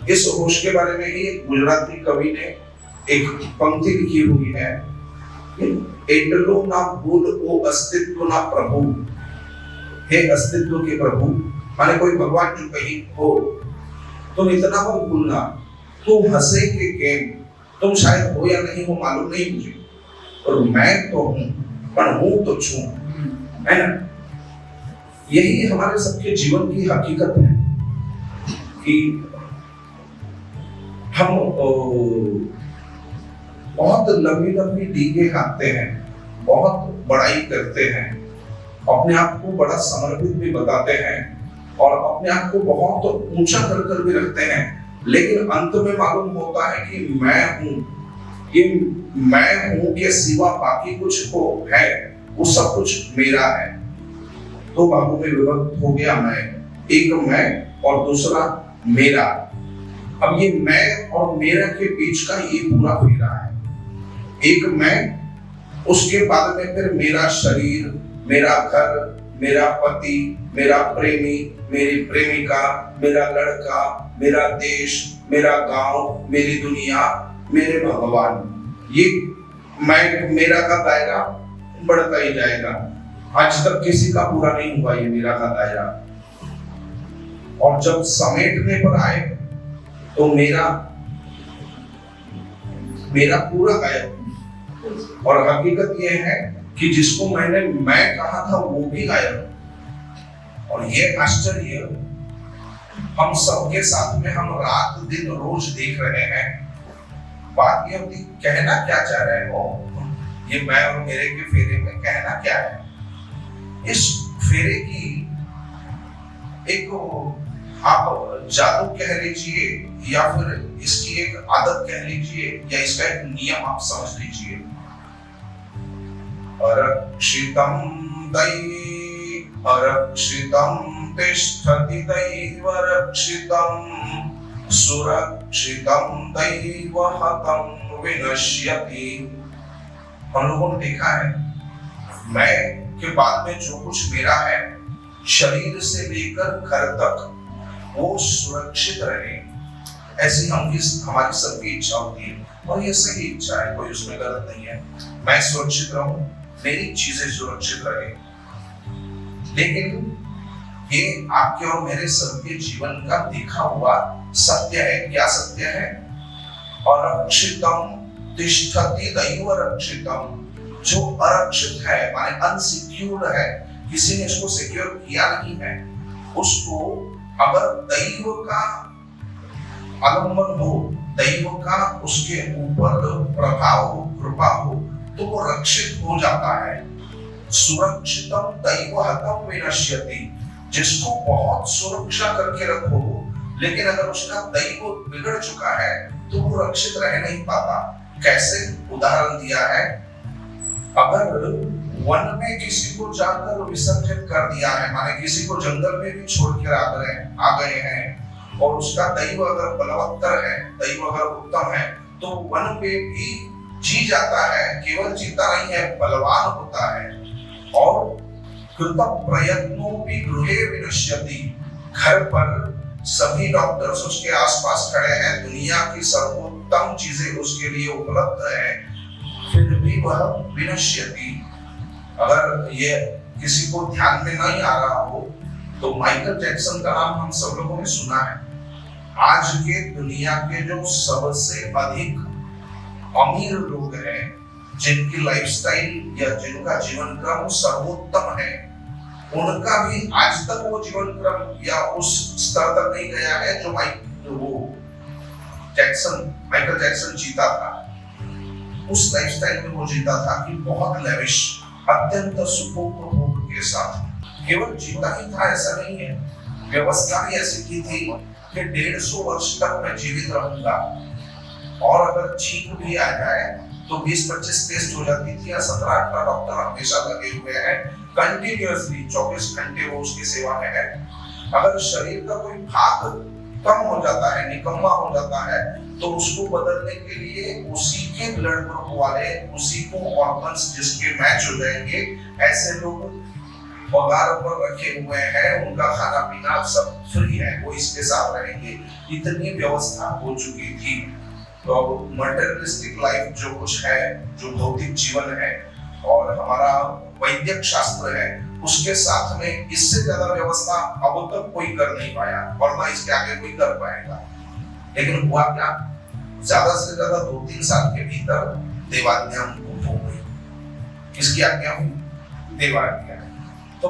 इस होश के बारे में ही गुजराती कवि ने एक पंक्ति लिखी हुई है, एटलो ना भूल ओ अस्तित्व ना प्रभु, हे अस्तित्व के प्रभु, माने कोई भगवान जो कहीं हो तुम इतना हो भूलना, तुम हंसे के गेम, तुम शायद हो या नहीं हो मालूम नहीं मुझे, और मैं तो हूं, पर हूं तो छू, है ना। यही हमारे सबके जीवन की हकीकत है कि हम बहुत लंबी लंबी डींगे हाँकते हैं, बहुत बड़ाई करते हैं, अपने आप को बड़ा समर्पित भी बताते हैं और अपने आप को बहुत ऊंचा कर भी रखते हैं, लेकिन अंत में मालूम होता है कि मैं हूं, ये मैं हूं के सिवा बाकी कुछ को है, वो सब कुछ मेरा है। दो भागों में विभक्त हो गया मैं, एक मैं और दूसरा मेरा। अब ये मैं और मेरा के बीच का ये पूरा फेरा है, एक मैं, उसके बाद में फिर मेरा शरीर, मेरा घर, मेरा पति, मेरा प्रेमी, मेरी प्रेमिका, मेरा लड़का, मेरा देश, मेरा गांव, मेरी दुनिया, मेरे भगवान। ये मैं मेरा का दायरा बढ़ता ही जाएगा, आज तक किसी का पूरा नहीं हुआ ये मेरा का दायरा। और जब समेटने पर आए तो मेरा पूरा गायब। और हकीकत ये है कि जिसको मैंने मैं कहा था वो भी गायब। और ये आश्चर्य हम सबके साथ में हम रात दिन रोज देख रहे हैं। बात ये होती, कहना क्या चाह रहे हो, ये मैं और मेरे के फेरे में कहना क्या है। इस फेरे की एक आप जादू कह लीजिए या फिर इसकी एक आदत कह लीजिए या इसका एक नियम आप समझ लीजिए। अरक्षितम तिष्ठति दैव रक्षितम सुरक्षितम दैव हतं विनश्यति। हम लोगों ने देखा है मैं के बाद में जो कुछ मेरा है, शरीर से लेकर घर तक, वो सुरक्षित रहे, ऐसी हमारी सबकी इच्छा होती है। और ये सही इच्छा है, कोई उसमें गलत नहीं है। मैं सुरक्षित रहूं, मेरी चीजें सुरक्षित रहे। लेकिन ये आपके और मेरे सबके जीवन का देखा हुआ सत्य है। क्या सत्य है? अरक्षितम तिष्ठति दैव रक्षितम। जो अरक्षित है माने अनसिक्योर्ड है, किसी ने उसको सिक्योर किया नहीं है, उसको अगर दैव का आलंबन हो, दैव का उसके ऊपर प्रभाव हो, कृपा हो, तो वो रक्षित हो जाता है। सुरक्षितम दैव हतं विनश्यति। जिसको बहुत सुरक्षा करके रखो, लेकिन अगर उसका दैव बिगड़ चुका है तो वो रक्षित रह नहीं पाता। कैसे? उदाहरण दिया है, अगर वन में किसी को जाकर विसर्जित कर दिया है, माने किसी को जंगल में भी छोड़ कर आ गए हैं, और उसका दैव अगर बलवत्तर है, दैव अगर उत्तम है, तो वन में भी जी जाता है, केवल जीता नहीं है, बलवान होता है। और कृत प्रयत्नों भी गृहे विनश्यति। घर पर सभी डॉक्टर्स उसके आसपास खड़े हैं, दुनिया की सर्वोत्तम चीजें उसके लिए उपलब्ध है, फिर भी वह विनश्यति। अगर ये किसी को ध्यान में नहीं आ रहा हो तो माइकल जैक्सन का नाम हम सब लोगों ने सुना है। आज के दुनिया के जो सबसे अधिक अमीर लोग हैं, जिनकी लाइफस्टाइल या जिनका जीवन क्रम सर्वोत्तम है, उनका भी आज तक वो जीवन क्रम या उस स्तर तक नहीं गया है जो माइकल जैक्सन जीता था। उस लाइफस्टाइल में वो जीता था कि बहुत लेविश, अत्यंत सुखोपभोग के साथ। केवल जीता ही था ऐसा नहीं है, व्यवस्था भी ऐसी की थी कि 150 वर्ष तक मैं जीवित रहूंगा, और अगर छींक भी आ जाए तो 20-25 टेस्ट हो जाती थी, या 17-18 डॉक्टर हमेशा लगे हुए हैं कंटिन्यूअसली, 24 घंटे वो उसकी सेवा में है। अगर शरीर का कोई भाग कम हो जाता है, निकम्मा हो जाता है, तो उसको बदलने के लिए उसी के ब्लड ग्रुप वाले, उसी को ऑर्गन्स जिसके मैच हो जाएंगे, ऐसे लोग पगार पर रखे हुए हैं, उनका खाना पीना सब फ्री है, वो इसके साथ रहेंगे, इतनी व्यवस्था हो चुकी थी। तो अब मटेरियलिस्टिक लाइफ जो कुछ है, जो भौतिक जीवन है और हमारा वैदिक शास्त्र है, उसके साथ में इससे ज्यादा व्यवस्था अब तक कोई कर नहीं पाया और ना इसके आगे कोई कर पाएगा। लेकिन हुआ क्या, ज्यादा से ज्यादा 2-3 साल के भीतर देवाज्ञा हो गई। किसकी आज्ञा हुई? देवाज्ञा। तो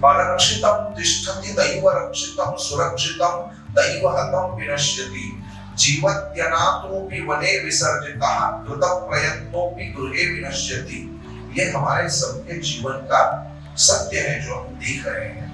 अरक्षितम तिष्ठति दैव रक्षितम सुरक्षितम दैव हतम विनश्यति जीवत्यनातोपि वने विसर्जितः कृत प्रयत्नोपि गृहे विनश्यति। ये हमारे सबके जीवन का सत्य है जो हम देख रहे हैं।